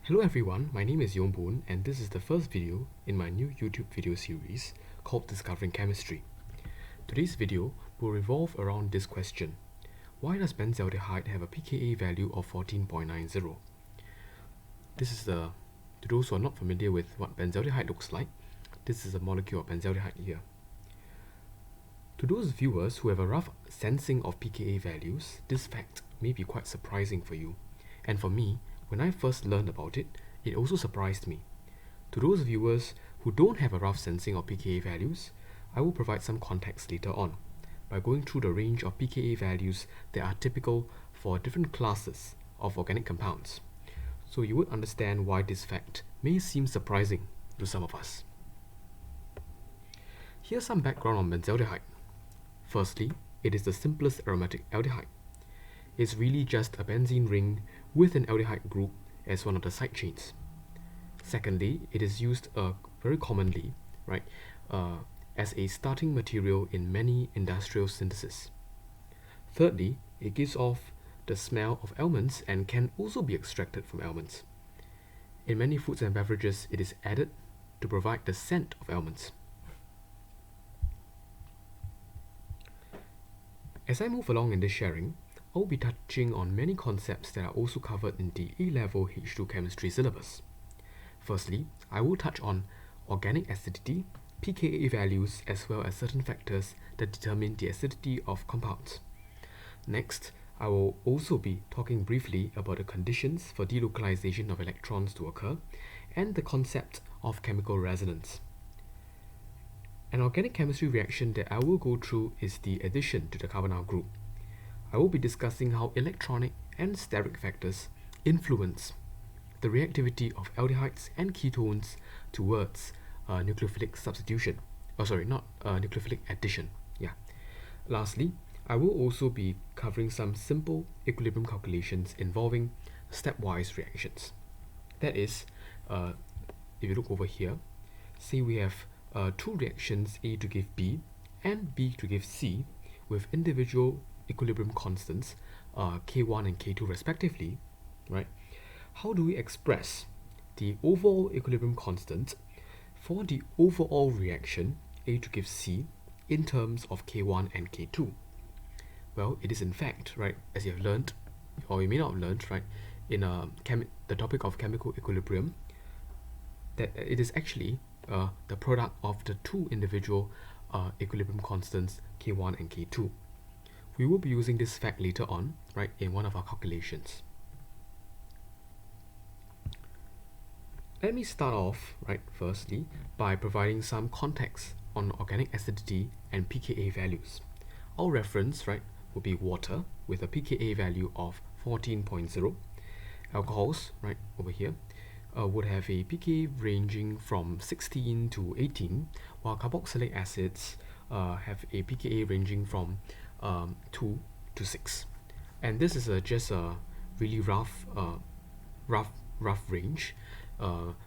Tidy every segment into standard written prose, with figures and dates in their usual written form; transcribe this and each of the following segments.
Hello everyone, my name is Yong Boon and this is the first video in my new YouTube video series called Discovering Chemistry. Today's video will revolve around this question. Why does benzaldehyde have a pKa value of 14.90? This is to those who are not familiar with what benzaldehyde looks like, this is a molecule of benzaldehyde here. To those viewers who have a rough sensing of pKa values, this fact may be quite surprising for you. And for me, when I first learned about it, it also surprised me. To those viewers who don't have a rough sensing of pKa values, I will provide some context later on by going through the range of pKa values that are typical for different classes of organic compounds. So you would understand why this fact may seem surprising to some of us. Here's some background on benzaldehyde. Firstly, it is the simplest aromatic aldehyde. It's really just a benzene ring with an aldehyde group as one of the side chains. Secondly, it is used very commonly, as a starting material in many industrial syntheses. Thirdly, it gives off the smell of almonds and can also be extracted from almonds. In many foods and beverages, it is added to provide the scent of almonds. As I move along in this sharing, I will be touching on many concepts that are also covered in the A-level H2 chemistry syllabus. Firstly, I will touch on organic acidity, pKa values, as well as certain factors that determine the acidity of compounds. Next, I will also be talking briefly about the conditions for delocalization of electrons to occur and the concept of chemical resonance. An organic chemistry reaction that I will go through is the addition to the carbonyl group. I will be discussing how electronic and steric factors influence the reactivity of aldehydes and ketones towards nucleophilic substitution. Nucleophilic addition. Lastly, I will also be covering some simple equilibrium calculations involving stepwise reactions. That is, if you look over here, say we have two reactions, A to give B and B to give C, with individual equilibrium constants K1 and K2 respectively, right? How do we express the overall equilibrium constant for the overall reaction A to give C in terms of K1 and K2? Well, it is in fact, right, as you have learned, or you may not have learned, right, in the topic of chemical equilibrium, that it is actually the product of the two individual equilibrium constants K1 and K2. We will be using this fact later on, right, in one of our calculations. Let me start off, right, firstly, by providing some context on organic acidity and pKa values. Our reference, right, will be water with a pKa value of 14.0. Alcohols, right, over here, would have a pKa ranging from 16 to 18, while carboxylic acids have a pKa ranging from 2 to 6. And this is just a really rough range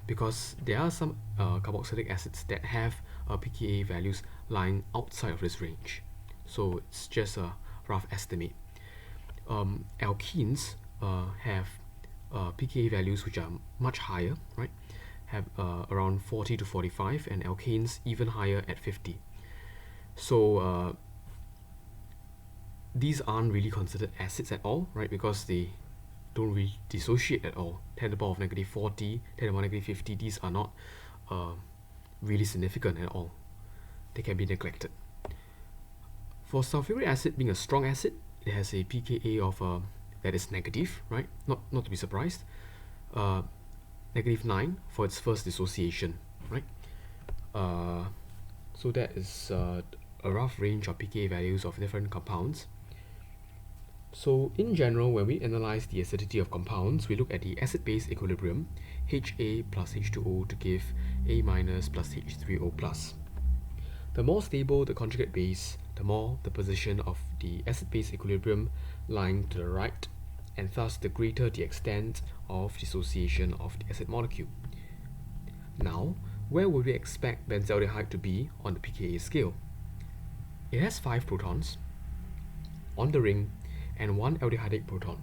because there are some carboxylic acids that have pKa values lying outside of this range. So it's just a rough estimate. Alkenes have pKa values which are much higher, right? Have around 40 to 45, and alkanes even higher at 50. So these aren't really considered acids at all, right? Because they don't really dissociate at all. 10 to the power of negative 40, 10 to the power of negative 50, these are not really significant at all. They can be neglected. For sulfuric acid being a strong acid, it has a pKa of that is negative, right? Not to be surprised. Negative 9 for its first dissociation, right? So that is a rough range of pKa values of different compounds. So in general, when we analyze the acidity of compounds, we look at the acid-base equilibrium, Ha plus H2O to give A minus plus H3O plus. The more stable the conjugate base, the more the position of the acid-base equilibrium lying to the right, and thus the greater the extent of dissociation of the acid molecule. Now, where would we expect benzaldehyde to be on the pKa scale? It has 5 protons on the ring and 1 aldehydic proton.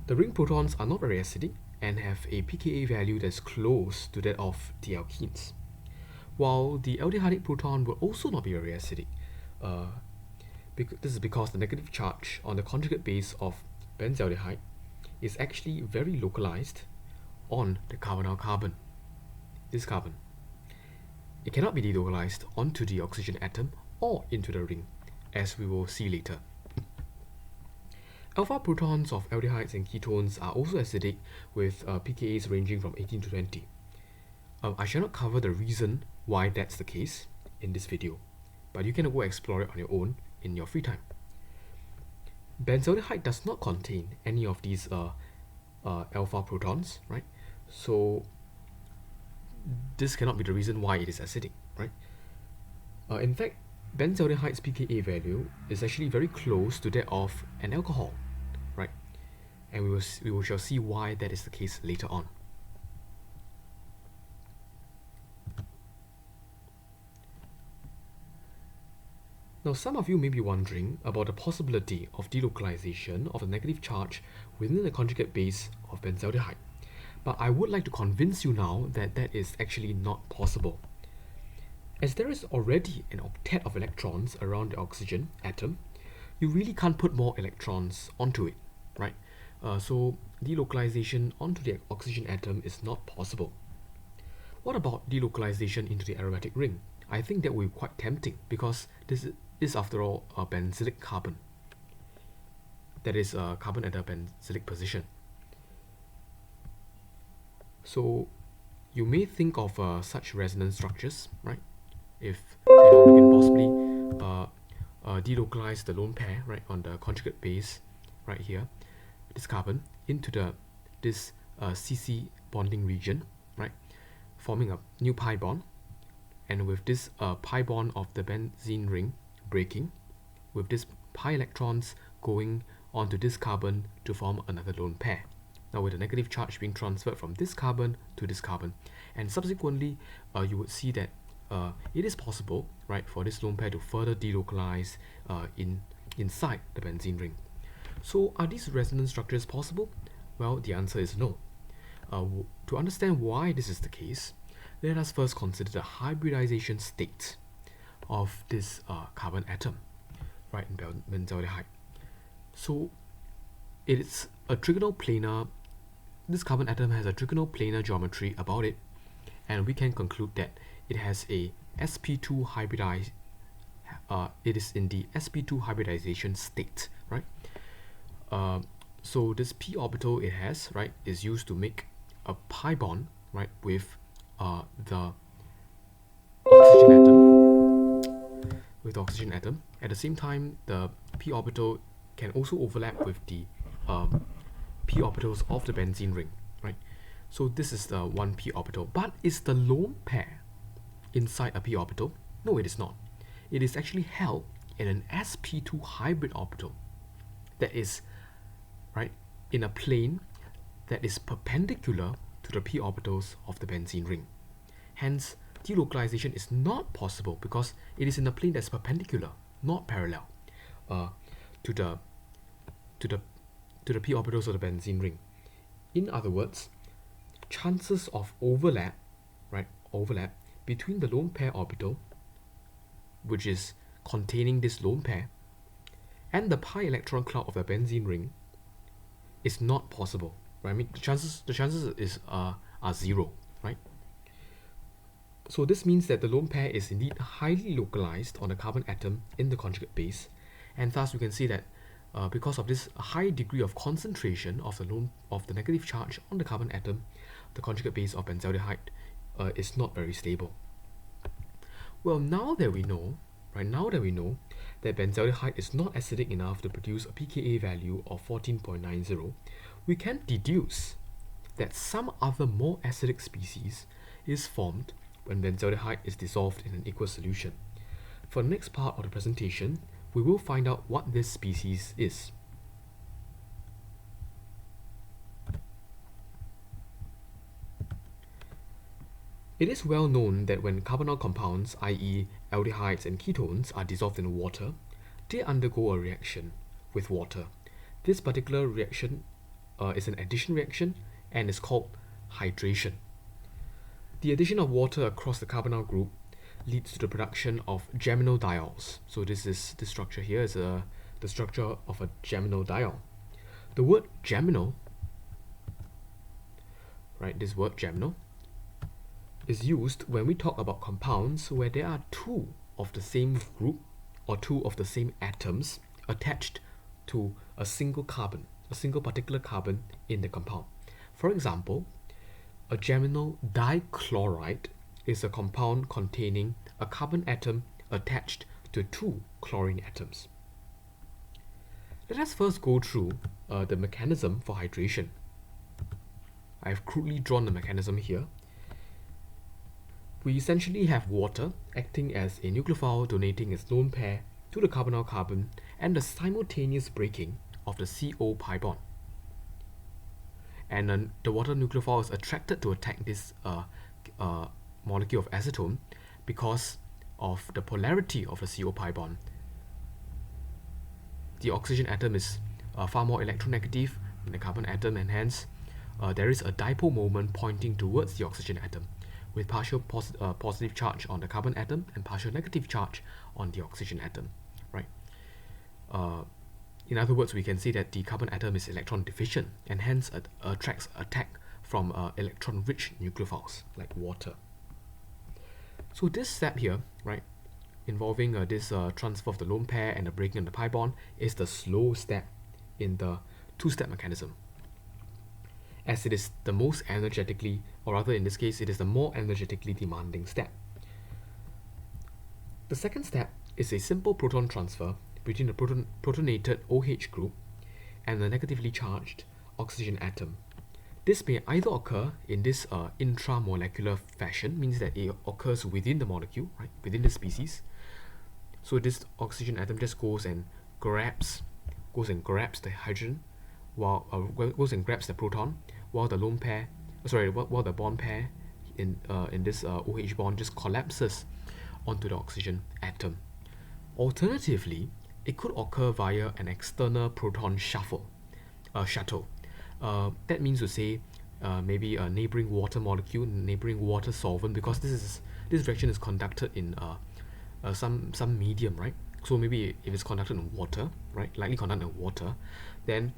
The ring protons are not very acidic and have a pKa value that's close to that of the alkenes. While the aldehydic proton will also not be very acidic. This is because the negative charge on the conjugate base of benzaldehyde is actually very localized on the carbonyl-carbon, this carbon. It cannot be delocalized onto the oxygen atom or into the ring, as we will see later. Alpha protons of aldehydes and ketones are also acidic with pKa's ranging from 18 to 20. I shall not cover the reason why that's the case in this video, but you can go explore it on your own in your free time. Benzaldehyde does not contain any of these alpha protons, right? So this cannot be the reason why it is acidic, right? In fact, benzaldehyde's pKa value is actually very close to that of an alcohol, right? And we shall see why that is the case later on. Now, some of you may be wondering about the possibility of delocalization of the negative charge within the conjugate base of benzaldehyde. But I would like to convince you now that that is actually not possible. As there is already an octet of electrons around the oxygen atom, you really can't put more electrons onto it, right? So delocalization onto the oxygen atom is not possible. What about delocalization into the aromatic ring? I think that would be quite tempting because this is after all a benzylic carbon. That is a carbon at a benzylic position. So you may think of such resonance structures, right? If we can possibly delocalize the lone pair, right, on the conjugate base, right here, this carbon into this CC bonding region, right, forming a new pi bond, and with this pi bond of the benzene ring breaking, with this pi electrons going onto this carbon to form another lone pair. Now with the negative charge being transferred from this carbon to this carbon, and subsequently you would see that it is possible, right, for this lone pair to further delocalize inside the benzene ring. So are these resonance structures possible? Well, the answer is no. To understand why this is the case, let us first consider the hybridization state of this carbon atom, right, in benzaldehyde. So it's a trigonal planar. This carbon atom has a trigonal planar geometry about it, and we can conclude that it has a sp2 hybridized. It is in the sp2 hybridization state, right? So this p orbital it has, right, is used to make a pi bond, right, with the oxygen atom. With the oxygen atom. At the same time, the p orbital can also overlap with the p orbitals of the benzene ring, right? So this is the one p orbital. But is the lone pair inside a p orbital? No, it is not. It is actually held in an sp2 hybrid orbital that is, right, in a plane that is perpendicular to the p orbitals of the benzene ring. Hence, delocalization is not possible because it is in a plane that's perpendicular, not parallel to the p orbitals of the benzene ring. In other words, chances of overlap, right, between the lone pair orbital, which is containing this lone pair, and the pi electron cloud of the benzene ring is not possible, right? I mean, the chances are zero, right? So this means that the lone pair is indeed highly localized on the carbon atom in the conjugate base, and thus we can say that because of this high degree of concentration of the negative charge on the carbon atom, the conjugate base of benzaldehyde is not very stable. Well, now that we know that benzaldehyde is not acidic enough to produce a pKa value of 14.90, we can deduce that some other more acidic species is formed when benzaldehyde is dissolved in an aqueous solution. For the next part of the presentation, we will find out what this species is. It is well known that when carbonyl compounds, i.e. aldehydes and ketones, are dissolved in water, they undergo a reaction with water. This particular reaction is an addition reaction, and is called hydration. The addition of water across the carbonyl group leads to the production of geminal diols. So this structure here is the structure of a geminal diol. The word geminal, right, this word geminal is used when we talk about compounds where there are two of the same group or two of the same atoms attached to a single carbon, a single particular carbon in the compound. For example, a geminal dichloride is a compound containing a carbon atom attached to two chlorine atoms. Let us first go through the mechanism for hydration. I have crudely drawn the mechanism here. We essentially have water acting as a nucleophile donating its lone pair to the carbonyl carbon and the simultaneous breaking of the CO pi bond. And then the water nucleophile is attracted to attack this molecule of acetone because of the polarity of the CO pi bond. The oxygen atom is far more electronegative than the carbon atom, and hence there is a dipole moment pointing towards the oxygen atom, with partial positive charge on the carbon atom and partial negative charge on the oxygen atom, right? In other words, we can say that the carbon atom is electron deficient and hence attracts attack from electron-rich nucleophiles like water. So this step here, right, involving this transfer of the lone pair and the breaking of the pi bond is the slow step in the two-step mechanism, as it is the most energetically, or rather in this case, it is the more energetically demanding step. The second step is a simple proton transfer between the protonated OH group and the negatively charged oxygen atom. This may either occur in this intramolecular fashion, means that it occurs within the molecule, right, within the species. So this oxygen atom just goes and grabs the hydrogen, while goes and grabs the proton, while the lone pair, while the bond pair in this OH bond just collapses onto the oxygen atom. Alternatively, it could occur via an external proton shuttle. That means to say maybe a neighboring water molecule, neighboring water solvent, because this reaction is conducted in some medium, right? So maybe if it's conducted in water, right, likely conducted in water, then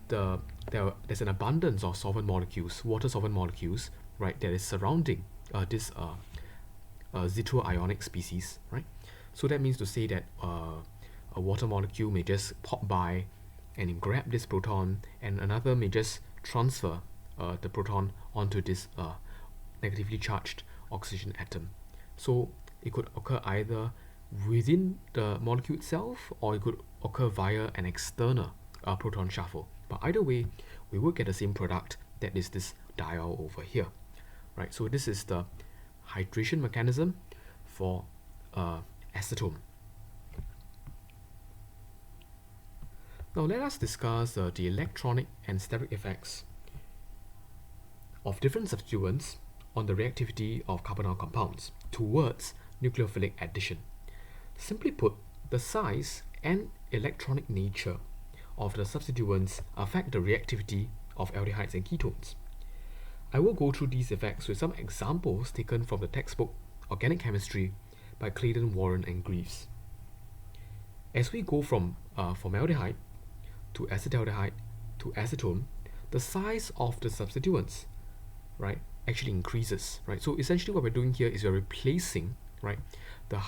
there's an abundance of solvent molecules, water solvent molecules, right, that is surrounding this zero-ionic species, right? So that means to say that a water molecule may just pop by and grab this proton, and another may just transfer the proton onto this negatively charged oxygen atom. So it could occur either within the molecule itself, or it could occur via an external proton shuffle. But either way, we will get the same product, that is this diol over here, right? So this is the hydration mechanism for acetone. Now let us discuss the electronic and steric effects of different substituents on the reactivity of carbonyl compounds towards nucleophilic addition. Simply put, the size and electronic nature of the substituents affect the reactivity of aldehydes and ketones. I will go through these effects with some examples taken from the textbook Organic Chemistry by Claydon, Warren and Greaves. As we go from formaldehyde to acetaldehyde to acetone, the size of the substituents, right, actually increases, right? So essentially what we're doing here is we're replacing, right, the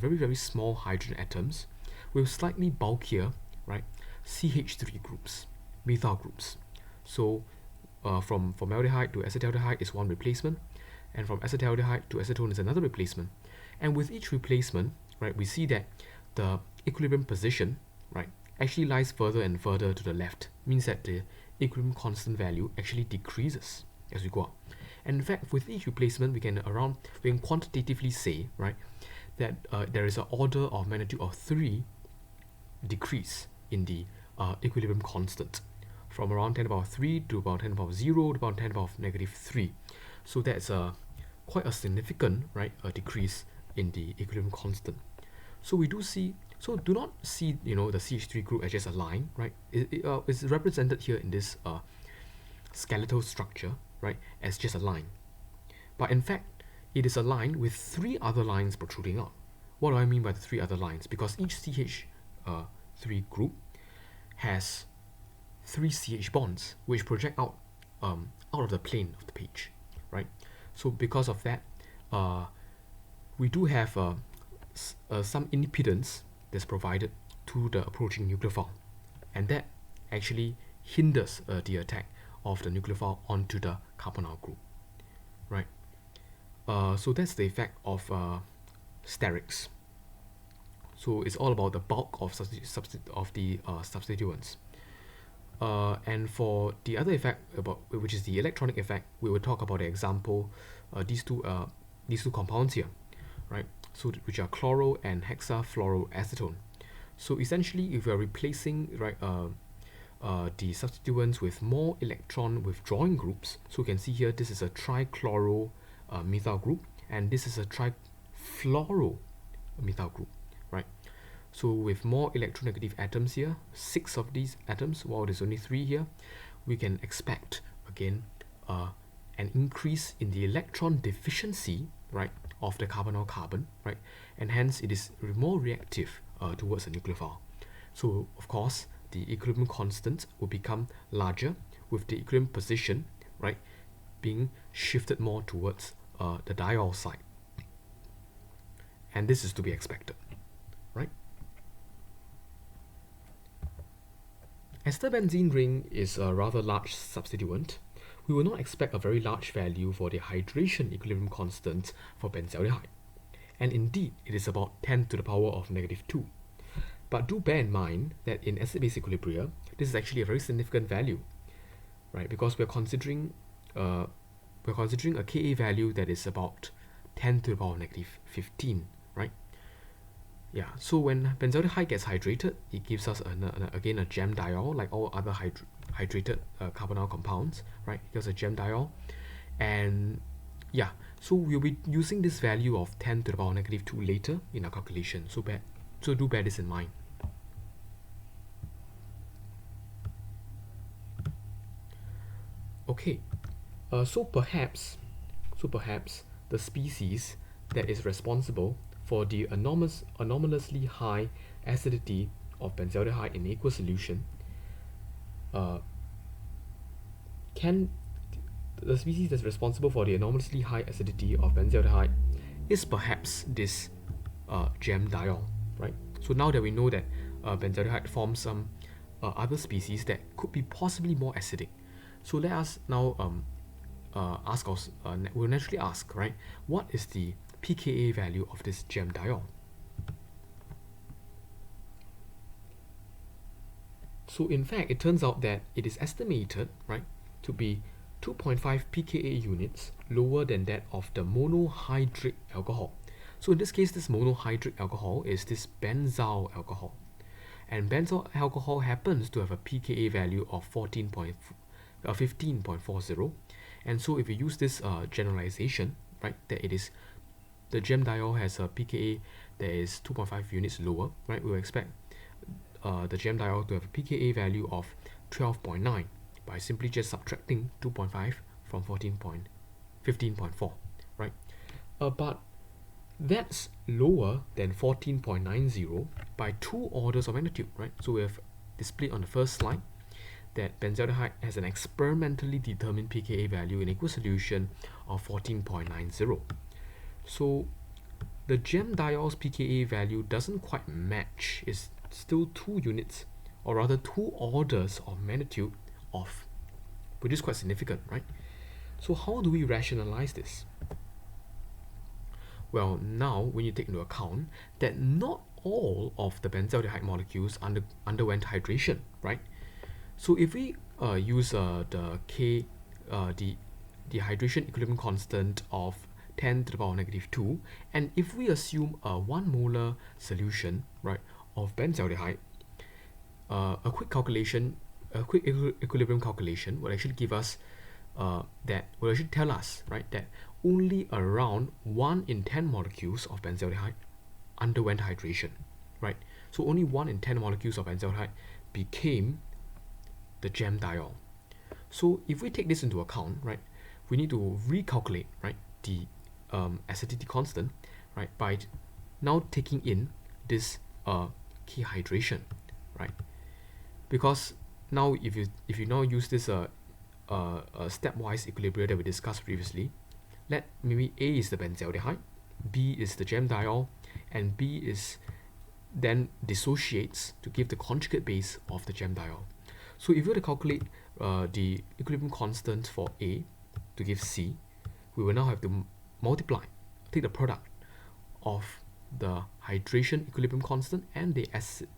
very, very small hydrogen atoms with slightly bulkier, right, CH3 groups, methyl groups. So from formaldehyde to acetaldehyde is one replacement, and from acetaldehyde to acetone is another replacement. And with each replacement, right, we see that the equilibrium position, right, actually lies further and further to the left, means that the equilibrium constant value actually decreases as we go up. And in fact, with each replacement, we can quantitatively say, right, that there is an order of magnitude of 3 decrease in the equilibrium constant, from around 10 to the power 3 to about 10 to the power 0 to about 10 to the power -3. So that's quite a significant, right, a decrease in the equilibrium constant. So we do see, so do not see, the CH3 group as just a line, right? It's represented here in this skeletal structure, right, as just a line. But in fact, it is a line with 3 other lines protruding out. What do I mean by the 3 other lines? Because each CH3 group has 3 CH bonds which project out of the plane of the page, right? So because of that, we do have some impedance that's provided to the approaching nucleophile, and that actually hinders the attack of the nucleophile onto the carbonyl group, right? So that's the effect of sterics. So it's all about the bulk of substituents. And for the other effect, which is the electronic effect, we will talk about the example, these two compounds here, right? So which are chloro and hexafluoroacetone. So essentially, if we are replacing, right, the substituents with more electron withdrawing groups, so you can see here this is a trichloro methyl group, and this is a trifluoro methyl group, right? So with more electronegative atoms here, 6 of these atoms, while there's only 3 here, we can expect again an increase in the electron deficiency, right, of the carbonyl carbon, right, and hence it is more reactive towards a nucleophile. So of course the equilibrium constant will become larger with the equilibrium position, right, being shifted more towards the diol side, and this is to be expected, right? As the benzene ring is a rather large substituent, we will not expect a very large value for the hydration equilibrium constant for benzaldehyde, and indeed it is about 10 to the power of -2. But do bear in mind that in acid-base equilibria, this is actually a very significant value, right? Because we're considering a Ka value that is about 10 to the power of -15, right? Yeah, so when benzaldehyde gets hydrated, it gives us again a gem diol, like all other hydrated carbonyl compounds, right? It gives a gem diol, and yeah, so we'll be using this value of 10 to the power of -2 later in our calculation. So do bear this in mind. Okay, so perhaps the species that is responsible for the anomalously high acidity of benzaldehyde in aqueous solution the species that's responsible for the anomalously high acidity of benzaldehyde is perhaps this gem diol, right? So now that we know that benzaldehyde forms some other species that could be possibly more acidic, so let us now we'll naturally ask, right, what is the pKa value of this gem diol? So in fact, it turns out that it is estimated, right, to be 2.5 pKa units lower than that of the monohydric alcohol. So in this case, this monohydric alcohol is this benzyl alcohol, and benzyl alcohol happens to have a pKa value of 15.40, and so if we use this generalization, right, that it is the gem diol has a pKa that is 2.5 units lower, right, we will expect the gem diol to have a pKa value of 12.9 by simply just subtracting 2.5 from 15.4, right? But that's lower than 14.90 by 2 orders of magnitude, right? So we have displayed on the first slide that benzaldehyde has an experimentally determined pKa value in aqueous solution of 14.90. So the gem diol's pKa value doesn't quite match. It's still 2 units, or rather 2 orders of magnitude off, which is quite significant, right? So how do we rationalize this? Well, now we need to take into account that not all of the benzaldehyde molecules underwent hydration, right? So if we use the hydration equilibrium constant of 10 to the power of -2, and if we assume a 1 molar solution, right, of benzaldehyde, a quick equilibrium calculation will actually give us will actually tell us, right, that only around 1 in 10 molecules of benzaldehyde underwent hydration, right? So only 1 in 10 molecules of benzaldehyde became the gem diol. So if we take this into account, right, we need to recalculate, right, the acidity constant, right, by now taking in this key hydration, right? Because now if you now use this stepwise equilibrium that we discussed previously, let maybe A is the benzaldehyde, B is the gem diol, and B is then dissociates to give the conjugate base of the gem diol. So if we were to calculate the equilibrium constant for A to give C, we will now have to multiply, take the product of the hydration equilibrium constant and the acid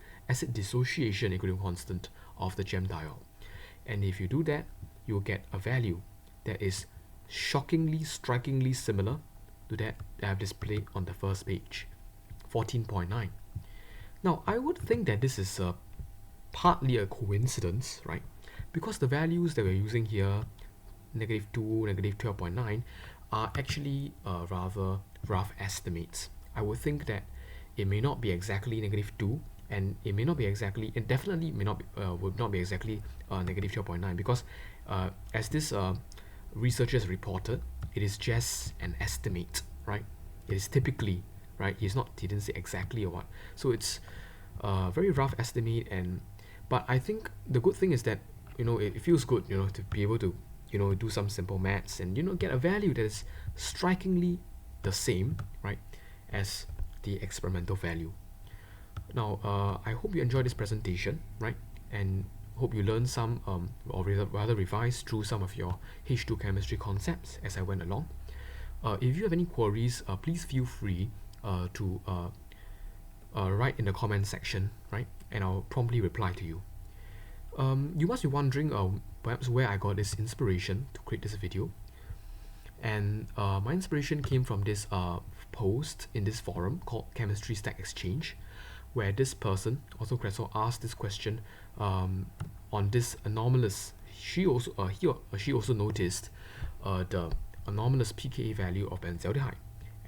dissociation equilibrium constant of the gem diol. And if you do that, you will get a value that is shockingly, strikingly similar to that I have displayed on the first page, 14.9. Now, I would think that this is partly a coincidence, right? Because the values that we're using here, -2, -12.9, are actually rather rough estimates. I would think that it may not be exactly -2, and it may not be exactly, and definitely may not be, would not be exactly -12.9, because as this researchers reported, it is just an estimate, right? It is typically, right? He didn't say exactly or what. So it's a very rough estimate, but I think the good thing is that, you know, it feels good, you know, to be able to, you know, do some simple maths and, you know, get a value that is strikingly the same, right, as the experimental value. Now, I hope you enjoyed this presentation, right, and hope you learned some, or rather revised through some of your H2 chemistry concepts as I went along. If you have any queries, please feel free to write in the comment section, right, and I'll promptly reply to you. You must be wondering perhaps where I got this inspiration to create this video. And my inspiration came from this post in this forum called Chemistry Stack Exchange, where this person, also Cressel, asked this question on this anomalous. She also noticed the anomalous pKa value of benzaldehyde,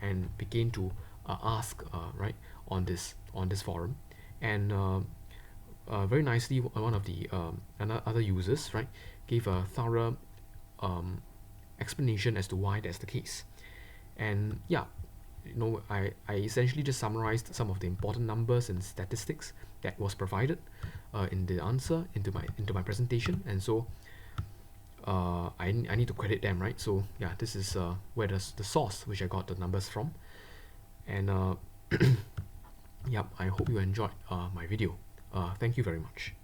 and began to ask right on this forum, and very nicely one of the other users, right, gave a thorough explanation as to why that's the case. And yeah, you know, I essentially just summarized some of the important numbers and statistics that was provided in the answer into my presentation, and so I need to credit them, right? So yeah, this is where the source which I got the numbers from. And yep, I hope you enjoyed my video. Thank you very much.